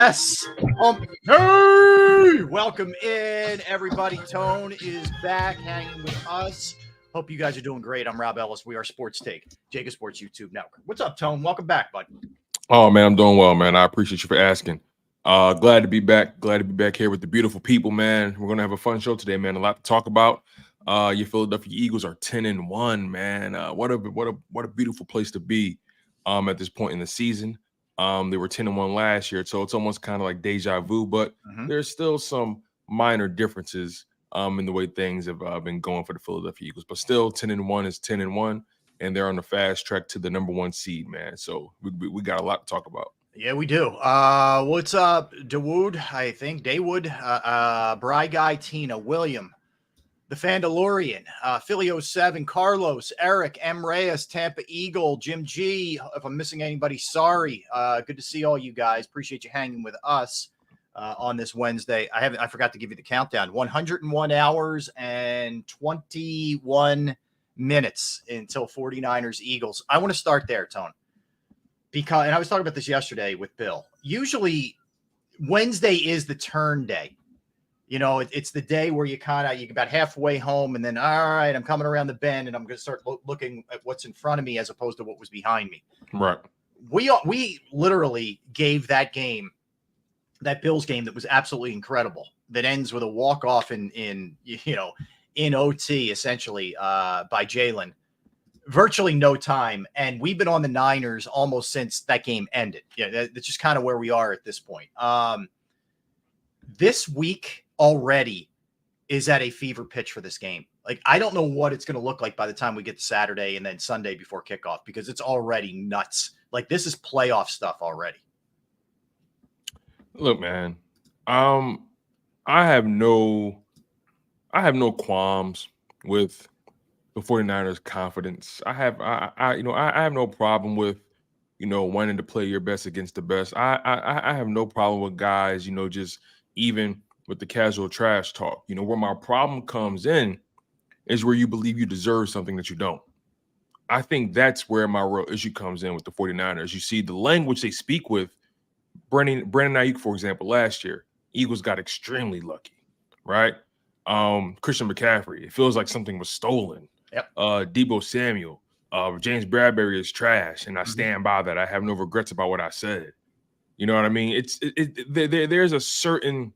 Yes. Hey, welcome in, everybody. Tone is back hanging with us. Hope you guys are doing great. I'm Rob Ellis. We are Sports Take, JAKIB Sports YouTube Network. What's up, Tone? Welcome back, bud. Oh man, I'm doing well, man. I appreciate you for asking. Glad to be back. Glad to be back here with the beautiful people, man. We're gonna have a fun show today, man. A lot to talk about. Your Philadelphia Eagles are 10-1, man. What a beautiful place to be at this point in the season. They were 10-1 last year, so it's almost kind of like deja vu, but there's still some minor differences in the way things have been going for the Philadelphia Eagles. But still, 10-1 is 10-1. And they're on the fast track to the #1 seed, man. So we got a lot to talk about. Yeah, we do. What's up, Dawood? I think Daywood, Bry Guy, Tina, William, the Fandalorian, Philly 07, Carlos, Eric, M. Reyes, Tampa Eagle, Jim G. If I'm missing anybody, sorry. Good to see all you guys. Appreciate you hanging with us on this Wednesday. I forgot to give you the countdown. 101 hours and 21 minutes until 49ers Eagles. I want to start there, Tone, because, and I was talking about this yesterday with Bill. Usually Wednesday is the turn day. You know, it's the day where you about halfway home, and then, all right, I'm coming around the bend, and I'm going to start looking at what's in front of me as opposed to what was behind me. Right. We literally gave that game, that Bills game that was absolutely incredible, that ends with a walk-off in OT, essentially, by Jalen, virtually no time. And we've been on the Niners almost since that game ended. Yeah, that's just kind of where we are at this point. This week already is at a fever pitch for this game. Like, I don't know what it's going to look like by the time we get to Saturday and then Sunday before kickoff, because it's already nuts. Like, this is playoff stuff already. Look, man, I have no qualms with the 49ers confidence. I have no problem with, wanting to play your best against the best. I have no problem with guys, just even with the casual trash talk. Where my problem comes in is where you believe you deserve something that you don't. I think that's where my real issue comes in with the 49ers. You see the language they speak with. Brandon Ayuk, for example, last year, Eagles got extremely lucky, right? Christian McCaffrey, it feels like something was stolen. Yep. Deebo Samuel, James Bradbury is trash, and I stand by that. I have no regrets about what I said. You know what I mean? There's a certain,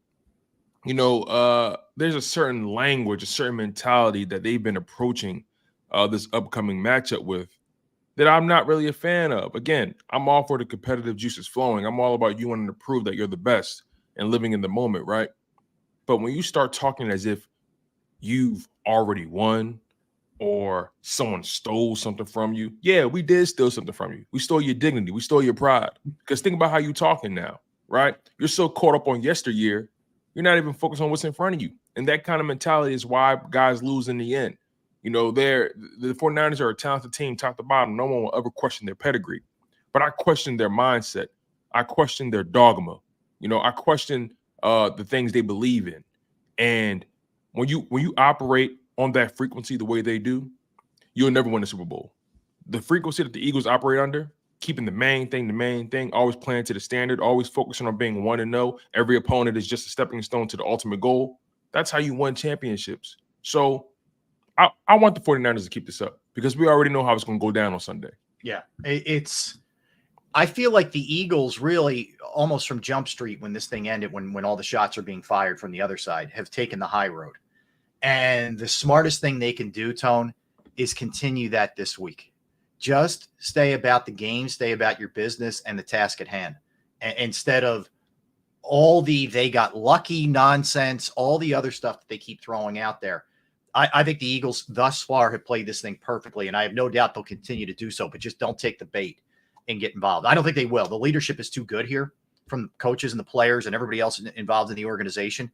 there's a certain language, a certain mentality that they've been approaching this upcoming matchup with that I'm not really a fan of. Again, I'm all for the competitive juices flowing. I'm all about you wanting to prove that you're the best and living in the moment, right? But when you start talking as if you've already won or someone stole something from you, yeah, we did steal something from you. We stole your dignity. We stole your pride. Because think about how you're talking now, right? You're so caught up on yesteryear, you're not even focused on what's in front of you. And that kind of mentality is why guys lose in the end. The 49ers are a talented team, top to bottom. No one will ever question their pedigree. But I question their mindset. I question their dogma. I question the things they believe in. And when you operate on that frequency the way they do, you'll never win a Super Bowl. The frequency that the Eagles operate under, keeping the main thing, always playing to the standard, always focusing on being 1-0. Every opponent is just a stepping stone to the ultimate goal. That's how you win championships. So I want the 49ers to keep this up because we already know how it's going to go down on Sunday. Yeah, I feel like the Eagles really almost from Jump Street when this thing ended, when all the shots are being fired from the other side, have taken the high road. And the smartest thing they can do, Tone, is continue that this week. Just stay about the game, stay about your business and the task at hand. Instead of all they got lucky nonsense, all the other stuff that they keep throwing out there. I think the Eagles thus far have played this thing perfectly, and I have no doubt they'll continue to do so, but just don't take the bait and get involved. I don't think they will. The leadership is too good here from the coaches and the players and everybody else involved in the organization.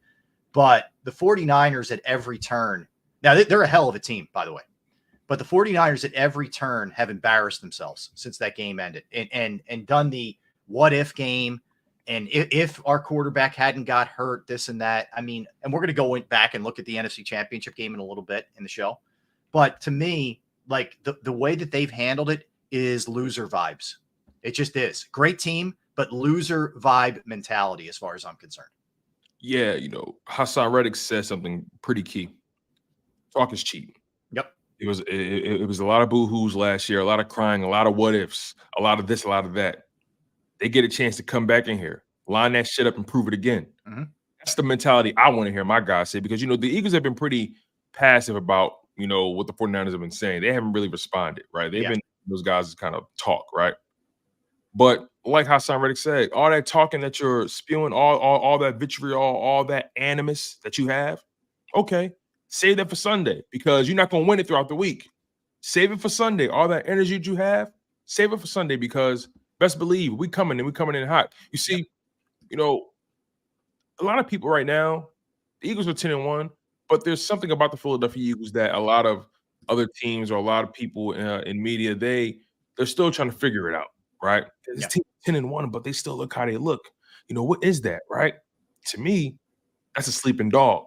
But the 49ers at every turn, now they're a hell of a team, by the way, but the 49ers at every turn have embarrassed themselves since that game ended and done the what if game. And if our quarterback hadn't got hurt, this and that, I mean, and we're going to go back and look at the NFC Championship game in a little bit in the show. But to me, like the way that they've handled it is loser vibes. It just is. Great team, but loser vibe mentality as far as I'm concerned. Yeah, Hassan Reddick said something pretty key. Talk is cheap. Yep. It was a lot of boo-hoos last year, a lot of crying, a lot of what ifs, a lot of this, a lot of that. They get a chance to come back in here, line that shit up and prove it again. That's the mentality I want to hear my guys say, because, the Eagles have been pretty passive about, what the 49ers have been saying. They haven't really responded, right? They've been those guys kind of talk, right? But like Hassan Reddick said, all that talking that you're spewing, all that vitriol, all that animus that you have, okay, save that for Sunday, because you're not going to win it throughout the week. Save it for Sunday. All that energy that you have, save it for Sunday, because best believe we coming in hot. You see, a lot of people right now, the Eagles are 10-1, but there's something about the Philadelphia Eagles that a lot of other teams or a lot of people in media, they're still trying to figure it out, right? This team 10-1, but they still look how they look. What is that, right? To me, that's a sleeping dog.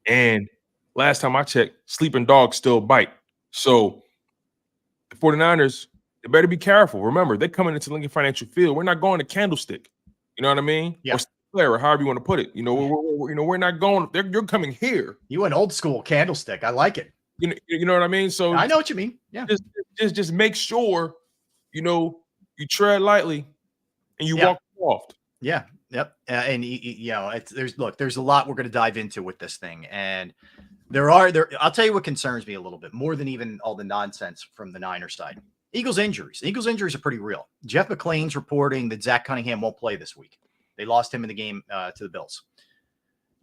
And last time I checked, sleeping dogs still bite. So the 49ers, they better be careful. Remember, they're coming into Lincoln Financial Field. We're not going to Candlestick. You know what I mean? Yeah. Or however you want to put it. We're not going. You're coming here. You went old school Candlestick. I like it. You know what I mean? So I know what you mean. Yeah. Just make sure, you tread lightly and you walk soft. Yeah. Yep. And there's a lot we're going to dive into with this thing, and I'll tell you what concerns me a little bit more than even all the nonsense from the Niners side. Eagles injuries are pretty real. Jeff McClain's reporting that Zach Cunningham won't play this week. They lost him in the game to the Bills.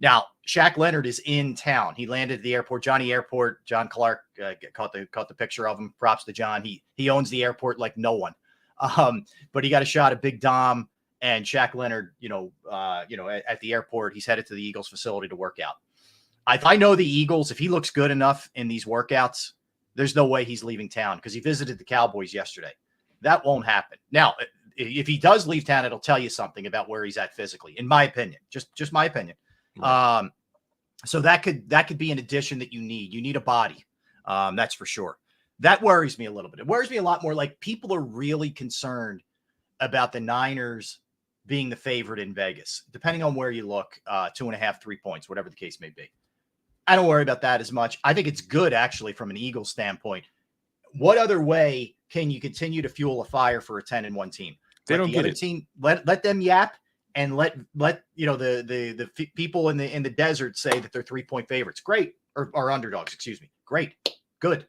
Now, Shaq Leonard is in town. He landed at the airport, Johnny Airport. John Clark caught the picture of him. Props to John. He owns the airport like no one. But he got a shot at Big Dom and Shaq Leonard, at the airport. He's headed to the Eagles facility to work out. If I know the Eagles, if he looks good enough in these workouts, there's no way he's leaving town, because he visited the Cowboys yesterday. That won't happen. Now, if he does leave town, it'll tell you something about where he's at physically, in my opinion. Just my opinion. Right. So that could be an addition that you need. You need a body. That's for sure. That worries me a little bit. It worries me a lot more. Like, people are really concerned about the Niners being the favorite in Vegas, depending on where you look, 2.5, 3 points, whatever the case may be. I don't worry about that as much. I think it's good, actually, from an Eagles standpoint. What other way can you continue to fuel a fire for a 10-1 team? They don't get it. Team, let them yap, and let the people in the desert say that they're 3-point favorites. Great, or underdogs. Excuse me. Great, good.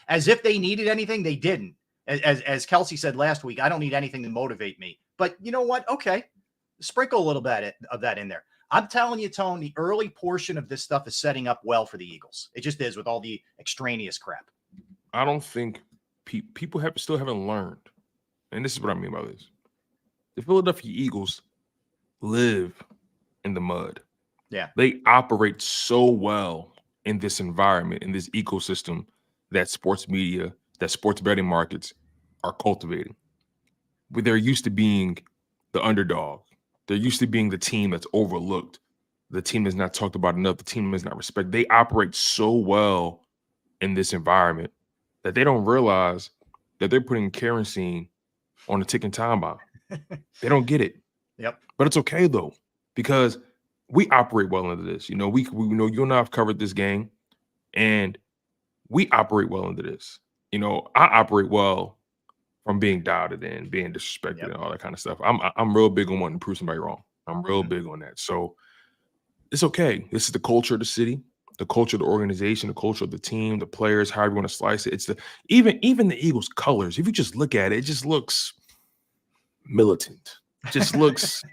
As if they needed anything, they didn't. As Kelsey said last week, I don't need anything to motivate me. But you know what? Okay, sprinkle a little bit of that in there. I'm telling you, Tone, the early portion of this stuff is setting up well for the Eagles. It just is, with all the extraneous crap. I don't think people still haven't learned. And this is what I mean by this. The Philadelphia Eagles live in the mud. Yeah. They operate so well in this environment, in this ecosystem that sports media, that sports betting markets are cultivating. But they're used to being the underdog. They're used to being the team that's overlooked, the team that's not talked about enough, the team that's not respected. They operate so well in this environment that they don't realize that they're putting kerosene on a ticking time bomb. They don't get it. Yep. But it's okay, though, because we operate well into this. We know you and I have covered this game, and we operate well into this. I operate well from being doubted and being disrespected and all that kind of stuff. I'm real big on wanting to prove somebody wrong. I'm real big on that. So it's okay. This is the culture of the city, the culture of the organization, the culture of the team, the players, however you want to slice it. It's even the Eagles colors. If you just look at it, it just looks militant. Just looks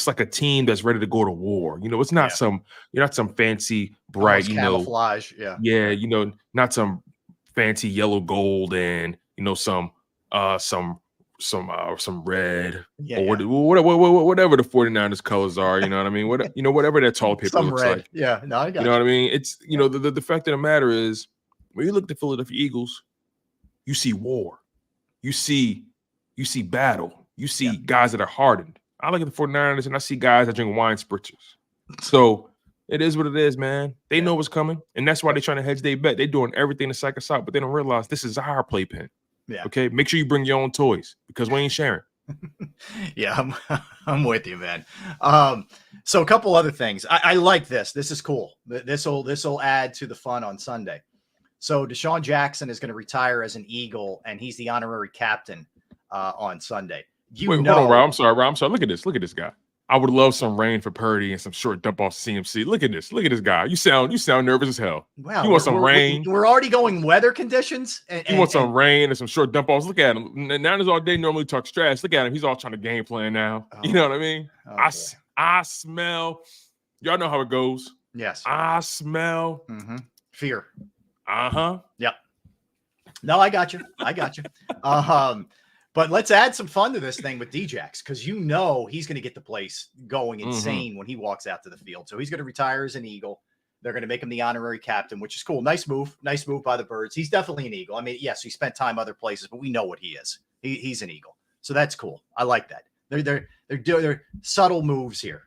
like a team that's ready to go to war. It's not you're not some fancy bright, camouflage. Not some fancy yellow gold and some red or whatever the 49ers colors are. You know what I mean? Whatever that tall paper looks red. like. Yeah, no, I got you know what I mean? It's the fact of the matter is, when you look at the Philadelphia Eagles, you see war, you see battle. You see guys that are hardened. I look at the 49ers and I see guys that drink wine spritzers. So it is what it is, man. They know what's coming, and that's why they're trying to hedge their bet. They're doing everything to psych us out, but they don't realize this is our playpen. Yeah. Okay? Make sure you bring your own toys, because we ain't sharing. Yeah, I'm with you, man. So a couple other things. I like this. This is cool. This will add to the fun on Sunday. So Deshaun Jackson is going to retire as an Eagle, and he's the honorary captain on Sunday. Wait, hold on, Rob. I'm sorry, Rob. I'm sorry. Look at this. Look at this guy. I would love some rain for Purdy and some short dump off CMC. Look at this. Look at this guy. You sound nervous as hell. Wow, you want some rain? We're already going weather conditions. You want some rain and some short dump offs? Look at him. Now all day normally talk trash. Look at him. He's all trying to game plan now. You know what I mean? I smell. Y'all know how it goes. Yes. I smell fear. Yep. No, I got you. But let's add some fun to this thing with Djax, because he's going to get the place going insane when he walks out to the field. So he's going to retire as an Eagle. They're going to make him the honorary captain, which is cool. Nice move by the Birds. He's definitely an Eagle. I mean, yes, he spent time other places, but we know what he is. He's an Eagle. So that's cool. I like that. They're subtle moves here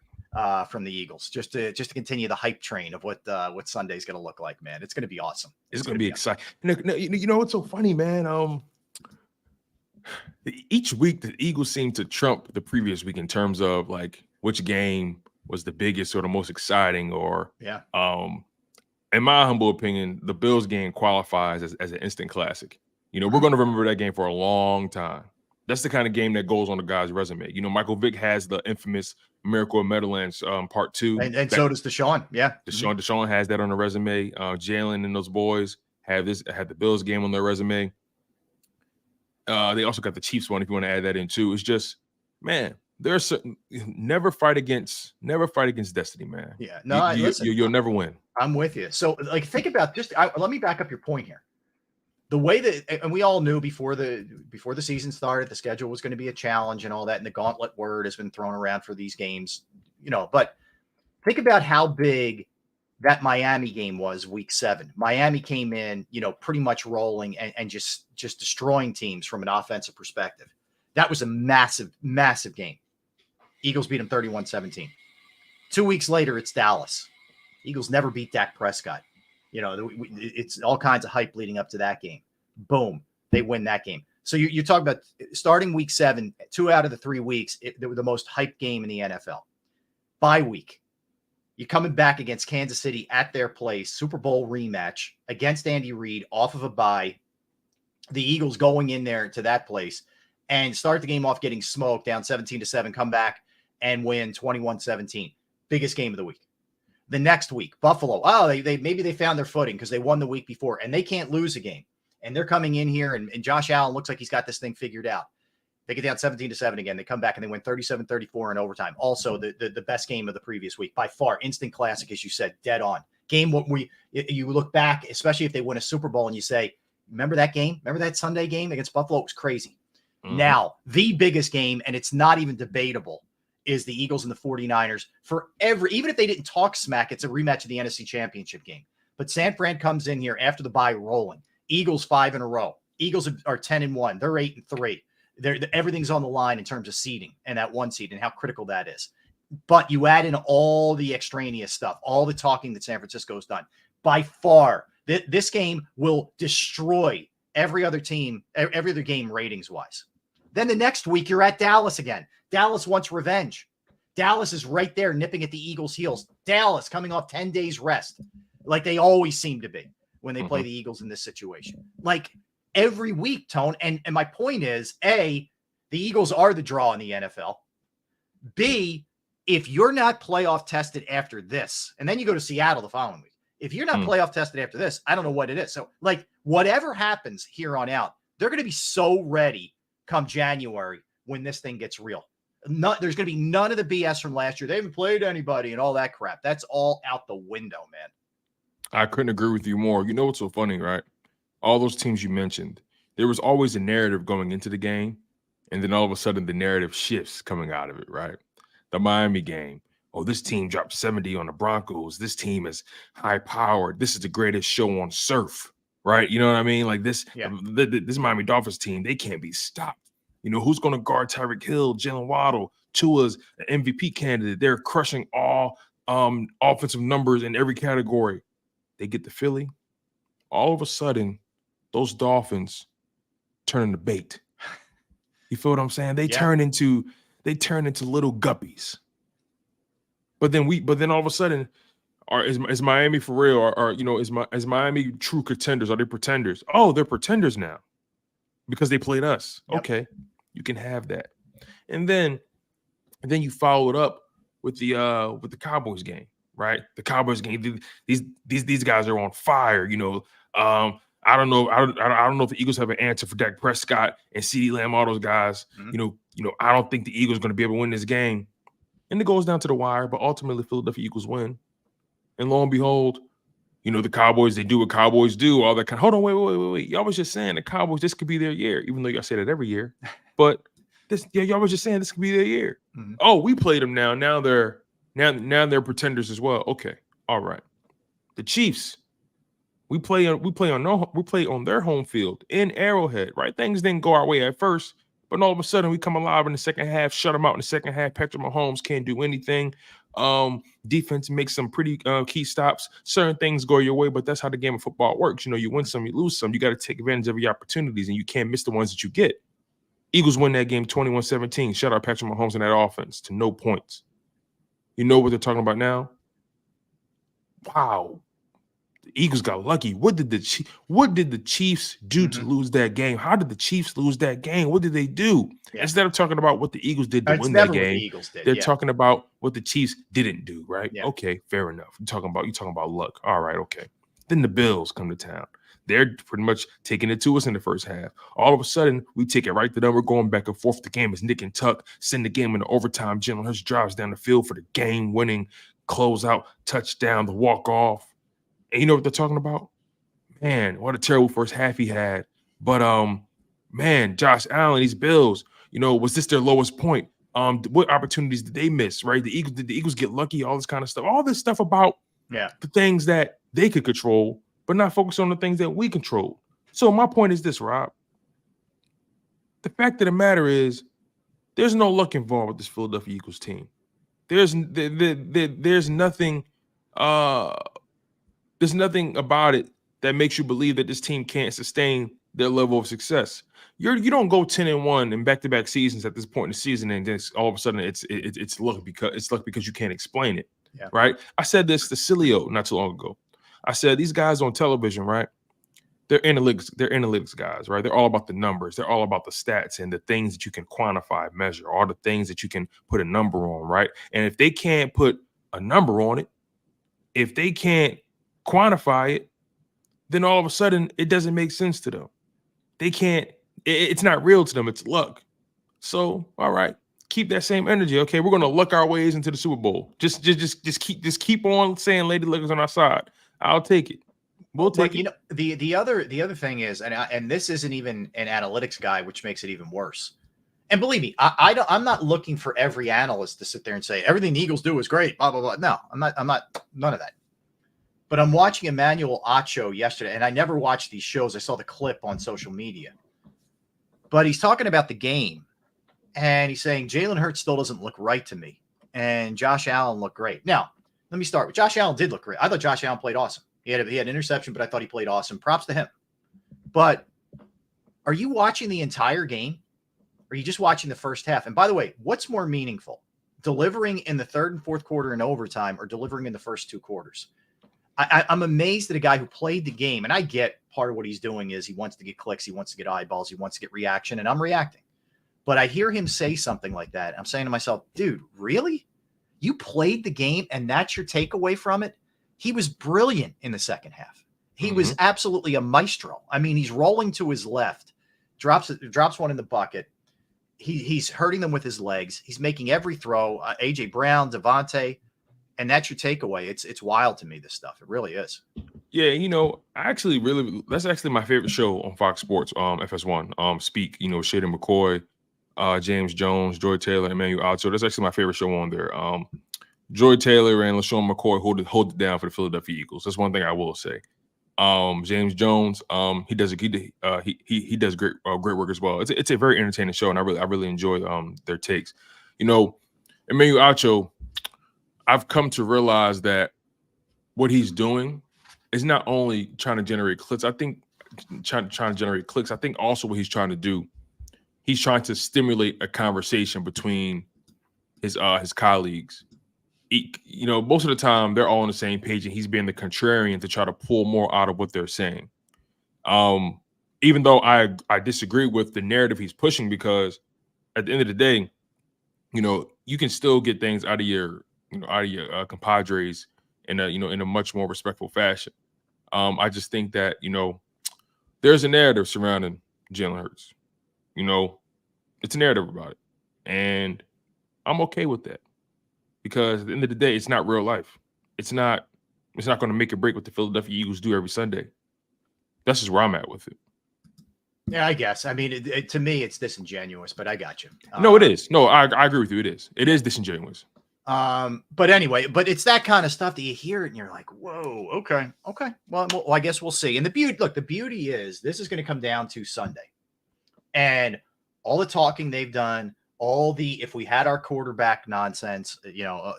from the Eagles, just to continue the hype train of what Sunday's going to look like, man. It's going to be awesome. It's going to be exciting. You know what's so funny, man? Each week the Eagles seem to trump the previous week in terms of like which game was the biggest or the most exciting, or in my humble opinion, the Bills game qualifies as an instant classic. We're going to remember that game for a long time. That's the kind of game that goes on the guy's resume. Michael Vick has the infamous Miracle in Meadowlands Part 2. And so does Deshaun. Yeah. Deshaun has that on the resume. Jalen and those boys have the Bills game on their resume. They also got the Chiefs one, if you want to add that in too. It's just, man, there's certain never fight against destiny, man. Yeah. No, you'll never win. I'm with you. So like, think about let me back up your point here. The way that, and we all knew before the season started, the schedule was going to be a challenge and all that. And the gauntlet word has been thrown around for these games, but think about how big that Miami game was week 7. Miami came in, pretty much rolling and just destroying teams from an offensive perspective. That was a massive, massive game. Eagles beat them 31-17. 2 weeks later, it's Dallas. Eagles never beat Dak Prescott. It's all kinds of hype leading up to that game. Boom, they win that game. So you talk about starting week 7, 2 out of the 3 weeks, they were the most hyped game in the NFL. Bye week. You're coming back against Kansas City at their place, Super Bowl rematch against Andy Reid off of a bye. The Eagles going in there to that place and start the game off getting smoked, down 17-7, come back and win 21-17. Biggest game of the week. The next week, Buffalo. Maybe they found their footing because they won the week before, and they can't lose a game. And they're coming in here, and Josh Allen looks like he's got this thing figured out. They get down 17-7 again. They come back and they win 37-34 in overtime. Also, the best game of the previous week by far, instant classic, as you said, dead on. Game where you look back, especially if they win a Super Bowl, and you say, "Remember that game? Remember that Sunday game against Buffalo? It was crazy." Now, the biggest game, and it's not even debatable, is the Eagles and the 49ers. Even if they didn't talk smack, it's a rematch of the NFC Championship game. But San Fran comes in here after the bye rolling. Eagles 5 in a row. Eagles are 10-1. They're 8-3. Everything's on the line in terms of seeding and that 1 seed and how critical that is. But you add in all the extraneous stuff, all the talking that San Francisco's done. By far, this game will destroy every other team, every other game ratings-wise. Then the next week, you're at Dallas again. Dallas wants revenge. Dallas is right there nipping at the Eagles' heels. Dallas coming off 10 days rest, like they always seem to be when they play the Eagles in this situation. Like every week, Tone. And my point is, A, the Eagles are the draw in the NFL. B, if you're not playoff tested after this, and then you go to Seattle the following week, if you're not playoff tested after this, I don't know what it is. So, like, whatever happens here on out, they're going to be so ready come January when this thing gets real. There's going to be none of the BS from last year. They haven't played anybody and all that crap. That's all out the window, man. I couldn't agree with you more. You know what's so funny, right? All those teams you mentioned, there was always a narrative going into the game, and then all of a sudden the narrative shifts coming out of it, right? The Miami game. Oh, this team dropped 70 on the Broncos. This team is high-powered. This is the greatest show on surf, right? You know what I mean? Like this Miami Dolphins team, they can't be stopped. Who's going to guard Tyreek Hill, Jalen Waddle? Tua's an MVP candidate. They're crushing all offensive numbers in every category. They get to Philly. All of a sudden, those Dolphins turn into bait. You feel what I'm saying? They turn into little guppies. But then all of a sudden, is Miami for real? Or is Miami true contenders? Are they pretenders? Oh, they're pretenders now because they played us. Yep. Okay, you can have that. And then you follow it up with the Cowboys game, right? The Cowboys game. These guys are on fire. I don't know. I don't know if the Eagles have an answer for Dak Prescott and CeeDee Lamb, all those guys. Mm-hmm. I don't think the Eagles are going to be able to win this game. And it goes down to the wire, but ultimately Philadelphia Eagles win. And lo and behold, the Cowboys, they do what Cowboys do, all that kind of, hold on, wait. Y'all was just saying the Cowboys, this could be their year, even though y'all say that every year. But y'all was just saying this could be their year. Mm-hmm. Oh, we played them now. Now they're pretenders as well. Okay. All right. The Chiefs, we play on their home field in Arrowhead, right? Things didn't go our way at first, but all of a sudden we come alive in the second half, shut them out in the second half. Patrick Mahomes can't do anything. Defense makes some pretty key stops. Certain things go your way, but that's how the game of football works. You win some, you lose some. You got to take advantage of your opportunities, and you can't miss the ones that you get. Eagles win that game 21-17. Shout out Patrick Mahomes and that offense to no points. You know what they're talking about now? Wow. The Eagles got lucky. What did the Chiefs do to lose that game? How did the Chiefs lose that game? What did they do? Yeah. Instead of talking about what the Eagles did to win that game, they're talking about what the Chiefs didn't do, right? Yeah. Okay, fair enough. You're talking about luck. All right, okay. Then the Bills come to town. They're pretty much taking it to us in the first half. All of a sudden, we take it right to them. We're going back and forth. The game is nick and tuck. Send the game into overtime. Jalen Hurts drives down the field for the game-winning closeout touchdown, the walk-off. And you know what they're talking about? Man, what a terrible first half he had. But, man, Josh Allen, these Bills, was this their lowest point? What opportunities did they miss, right? Did the Eagles get lucky? All this kind of stuff. All this stuff about the things that they could control, but not focus on the things that we control. So my point is this, Rob. The fact of the matter is there's no luck involved with this Philadelphia Eagles team. There's nothing there's nothing about it that makes you believe that this team can't sustain their level of success. You don't go 10-1 in back-to-back seasons at this point in the season, and then all of a sudden it's luck because you can't explain it, right? I said this to Cilio not too long ago. I said these guys on television, right? They're analytics guys, right? They're all about the numbers. They're all about the stats and the things that you can quantify, measure, all the things that you can put a number on, right? And if they can't put a number on it, if they can't quantify it, then all of a sudden it doesn't make sense to them. They can't, it's not real to them, it's luck. So, all right, keep that same energy. Okay, we're gonna luck our ways into the Super Bowl. Just keep on saying Lady Luck is on our side. I'll take it. We'll take it. The other thing is, and this isn't even an analytics guy, which makes it even worse. And believe me, I'm not looking for every analyst to sit there and say everything the Eagles do is great, blah blah blah. No, I'm not none of that. But I'm watching Emmanuel Acho yesterday, and I never watched these shows. I saw the clip on social media. But he's talking about the game, and he's saying Jalen Hurts still doesn't look right to me, and Josh Allen looked great. Now, let me start with Josh Allen did look great. I thought Josh Allen played awesome. He had an interception, but I thought he played awesome. Props to him. But are you watching the entire game? Or are you just watching the first half? And by the way, what's more meaningful? Delivering in the third and fourth quarter in overtime or delivering in the first two quarters? I'm amazed at a guy who played the game, and I get part of what he's doing is he wants to get clicks, he wants to get eyeballs, he wants to get reaction, and I'm reacting. But I hear him say something like that. I'm saying to myself, dude, really? You played the game, and that's your takeaway from it? He was brilliant in the second half. He was absolutely a maestro. I mean, he's rolling to his left, drops one in the bucket. He's hurting them with his legs. He's making every throw. A.J. Brown, Devontae. And that's your takeaway. It's wild to me, this stuff. It really is. Yeah, that's actually my favorite show on Fox Sports, FS1. Speak, Shaden McCoy, James Jones, Joy Taylor, Emmanuel Acho. That's actually my favorite show on there. Joy Taylor and LaShawn McCoy hold it down for the Philadelphia Eagles. That's one thing I will say. James Jones, he does great work as well. It's a very entertaining show, and I really enjoy their takes. Emmanuel Acho, I've come to realize that what he's doing is not only trying to generate clicks. I think trying to generate clicks. I think also what he's trying to do he's trying to stimulate a conversation between his colleagues. Most of the time they're all on the same page, and he's being the contrarian to try to pull more out of what they're saying. Even though I disagree with the narrative he's pushing, because at the end of the day, you can still get things out of your compadres in a much more respectful fashion. I just think that there's a narrative surrounding Jalen Hurts. It's a narrative about it, and I'm okay with that, because at the end of the day, it's not real life. It's not going to make or break what the Philadelphia Eagles do every Sunday. That's just where I'm at with it. Yeah, I guess. I mean, to me, it's disingenuous, but I got you. No, it is. No, I agree with you. It is disingenuous. But anyway, it's that kind of stuff that you hear it and you're like, whoa, okay. Well, I guess we'll see. And the beauty is this is going to come down to Sunday, and all the talking they've done, if we had our quarterback nonsense,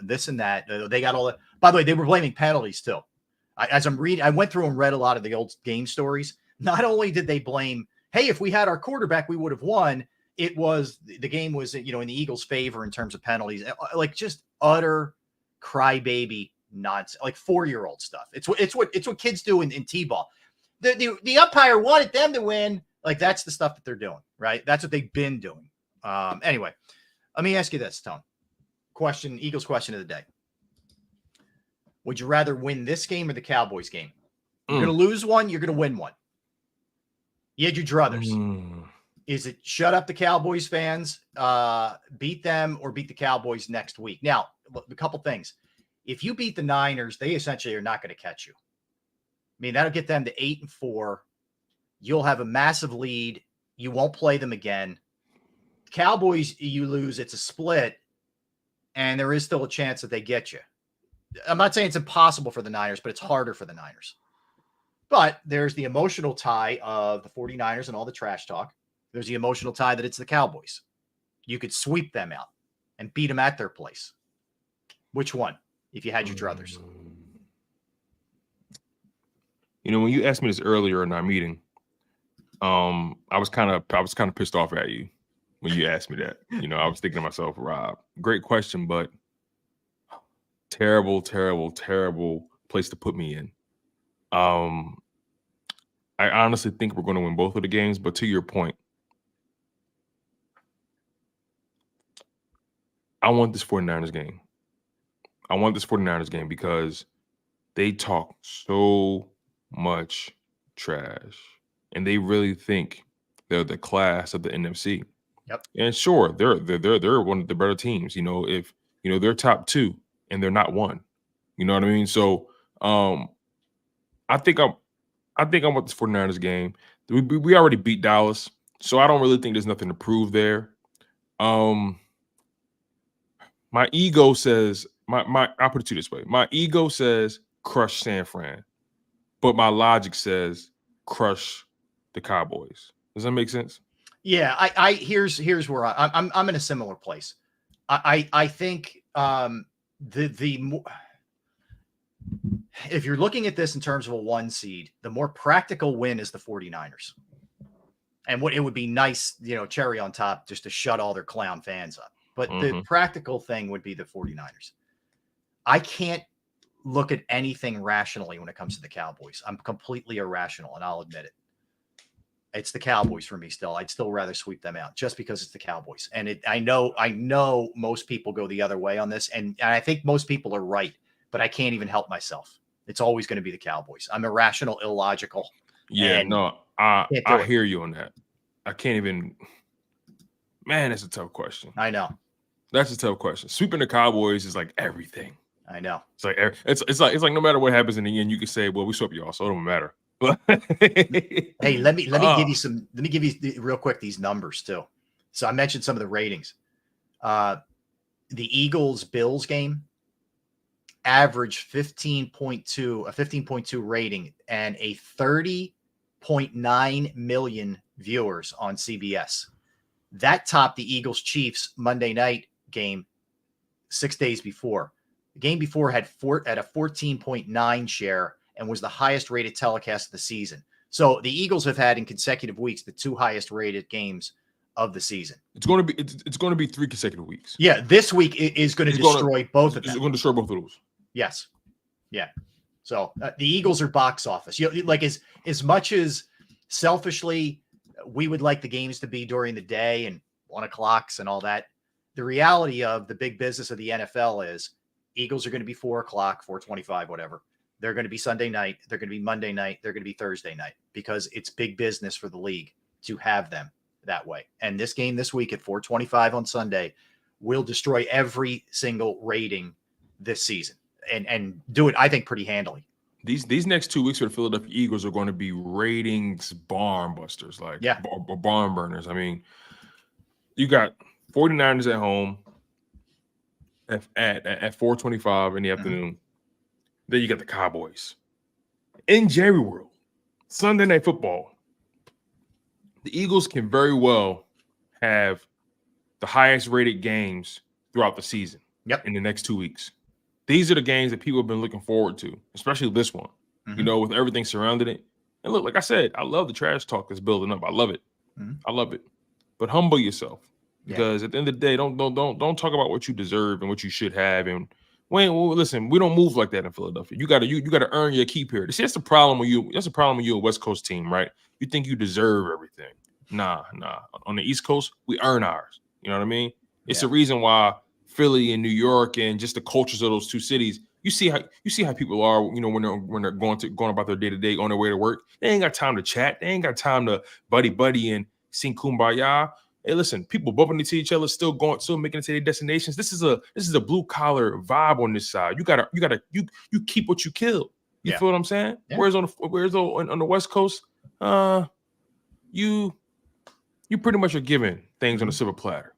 this and that, they got all that. By the way, they were blaming penalties too. As I'm reading, I went through and read a lot of the old game stories. Not only did they blame, hey, if we had our quarterback, we would have won. The game was, in the Eagles' favor in terms of penalties, like just utter crybaby nonsense, like 4-year-old stuff. It's what kids do in T-ball. The umpire wanted them to win. Like, that's the stuff that they're doing, right? That's what they've been doing. Anyway, let me ask you this, Tone. Eagles question of the day. Would you rather win this game or the Cowboys game? You're going to lose one, you're going to win one. You had your druthers. Is it shut up the Cowboys fans, beat them, or beat the Cowboys next week? Now, a couple things. If you beat the Niners, they essentially are not going to catch you. I mean, that'll get them to 8-4. You'll have a massive lead. You won't play them again. Cowboys, you lose, it's a split, and there is still a chance that they get you. I'm not saying it's impossible for the Niners, but it's harder for the Niners. But there's the emotional tie of the 49ers and all the trash talk. There's the emotional tie that it's the Cowboys. You could sweep them out and beat them at their place. Which one, if you had your druthers? When you asked me this earlier in our meeting, I was kind of pissed off at you when you asked me that. I was thinking to myself, Rob, great question, but terrible, terrible, terrible place to put me in. I honestly think we're going to win both of the games, but to your point, I want this 49ers game. I want this 49ers game because they talk so much trash, and they really think they're the class of the NFC. Yep. And sure, they're one of the better teams. If they're top 2 and they're not 1. You know what I mean? So I think I want this 49ers game. We already beat Dallas, so I don't really think there's nothing to prove there. My ego says I'll put it to you this way. My ego says crush San Fran, but my logic says crush the Cowboys. Does that make sense? Yeah. Here's where I'm in a similar place. I think if you're looking at this in terms of a 1 seed, the more practical win is the 49ers. And it would be nice, cherry on top, just to shut all their clown fans up. But the practical thing would be the 49ers. I can't look at anything rationally when it comes to the Cowboys. I'm completely irrational, and I'll admit it. It's the Cowboys for me still. I'd still rather sweep them out just because it's the Cowboys. And I know most people go the other way on this, and I think most people are right, but I can't even help myself. It's always going to be the Cowboys. I'm irrational, illogical. Yeah, no, I hear you on that. I can't even. Man, that's a tough question. I know. That's a tough question. Sweeping the Cowboys is like everything. I know. It's like it's like no matter what happens in the end, you can say, "Well, we swept y'all, so it don't matter." Hey, let me give you real quick these numbers too. So I mentioned some of the ratings. The Eagles-Bills game averaged 15.2, a 15.2 rating, and a 30.9 million viewers on CBS. That topped the Eagles-Chiefs Monday night game 6 days before. The game before had a 14.9 share and was the highest rated telecast of the season. So the Eagles have had in consecutive weeks the 2 highest rated games of the season. It's going to be 3 consecutive weeks. Yeah, this week is going to destroy both of them. It's going to destroy both of those. Yes. Yeah. So the Eagles are box office. Like as much as selfishly we would like the games to be during the day and 1 o'clocks and all that, the reality of the big business of the NFL is Eagles are going to be 4 o'clock, 4:25, whatever. They're going to be Sunday night. They're going to be Monday night. They're going to be Thursday night because it's big business for the league to have them that way. And this game this week at 4:25 on Sunday will destroy every single rating this season and do it, I think, pretty handily. These next 2 weeks for the Philadelphia Eagles are going to be ratings barn busters, like barn burners. I mean, you got 49ers at home at 4:25 in the afternoon. Then you got the Cowboys in Jerry World, Sunday Night Football. The Eagles can very well have the highest rated games throughout the season. In the next 2 weeks. These are the games that people have been looking forward to, especially this one, you know, with everything surrounding it. And look, like I said, I love the trash talk that's building up. I love it. I love it. But humble yourself, because at the end of the day, don't talk about what you deserve and what you should have. And listen, we don't move like that in Philadelphia. You gotta earn your keep here. See, that's the problem with you. That's the problem with you, a West Coast team, right? You think you deserve everything. Nah. On the East Coast, we earn ours. You know what I mean? It's the reason why Philly and New York and just the cultures of those two cities. You see how people are, you know, when they're going about their day-to-day on their way to work. They ain't got time to chat. They ain't got time to buddy and sing kumbaya. Hey, listen, people bumping into each other, still making it to their destinations. This is a blue collar vibe on this side. You keep what you kill. You feel what I'm saying? Yeah. Whereas on the West Coast, you pretty much are given things on a silver platter.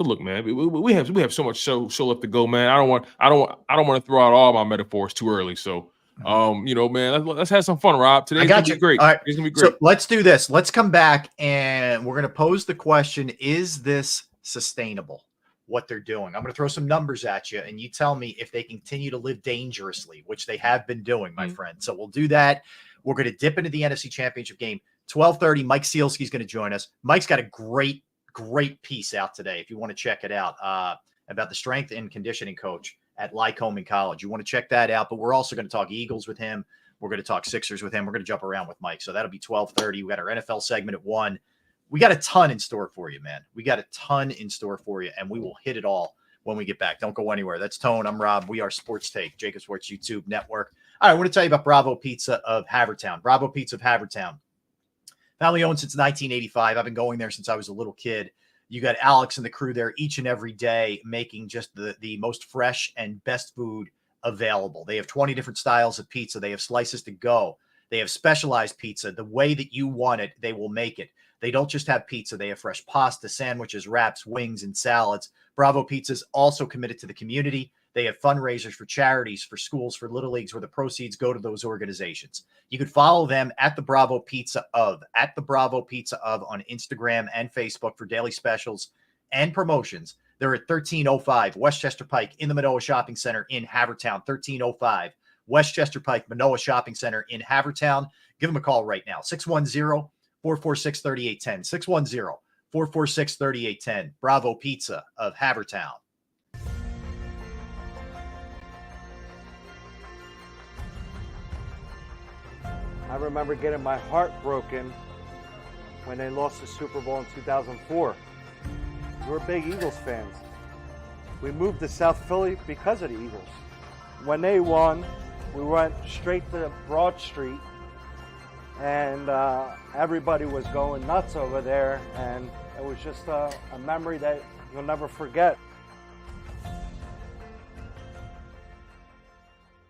So look, man, we have so much show left to go, man. I don't want to throw out all my metaphors too early. So, you know, man, let's have some fun, Rob. Today's gonna be great. All right. It's gonna be great. So let's do this. Let's come back and we're gonna pose the question: is this sustainable? What they're doing? I'm gonna throw some numbers at you, and you tell me if they continue to live dangerously, which they have been doing, my friend. So we'll do that. We're gonna dip into the NFC Championship game. 12:30. Mike Sealski's gonna join us. Mike's got a great piece out today if you want to check it out about the strength and conditioning coach at Lycoming College. You want to check that out, but we're also going to talk Eagles with him. We're going to talk Sixers with him. We're going to jump around with Mike. So that'll be 12:30. We got our NFL segment at 1. We got a ton in store for you, man. We got a ton in store for you, and we will hit it all when we get back. Don't go anywhere. That's Tone. I'm Rob. We are Sports Take, JAKIB Sports YouTube Network. All right, I want to tell you about Bravo Pizza of Havertown. Bravo Pizza of Havertown. Family owned since 1985. I've been going there since I was a little kid. You got Alex and the crew there each and every day making just the most fresh and best food available. They have 20 different styles of pizza. They have slices to go. They have specialized pizza. The way that you want it, they will make it. They don't just have pizza. They have fresh pasta, sandwiches, wraps, wings, and salads. Bravo Pizza is also committed to the community. They have fundraisers for charities, for schools, for little leagues, where the proceeds go to those organizations. You could follow them at the Bravo Pizza of on Instagram and Facebook for daily specials and promotions. They're at 1305 Westchester Pike in the Manoa Shopping Center in Havertown. 1305 Westchester Pike, Manoa Shopping Center in Havertown. Give them a call right now. 610-446-3810. 610-446-3810. Bravo Pizza of Havertown. I remember getting my heart broken when they lost the Super Bowl in 2004. We're big Eagles fans. We moved to South Philly because of the Eagles. When they won, we went straight to Broad Street, and everybody was going nuts over there, and it was just a memory that you'll never forget.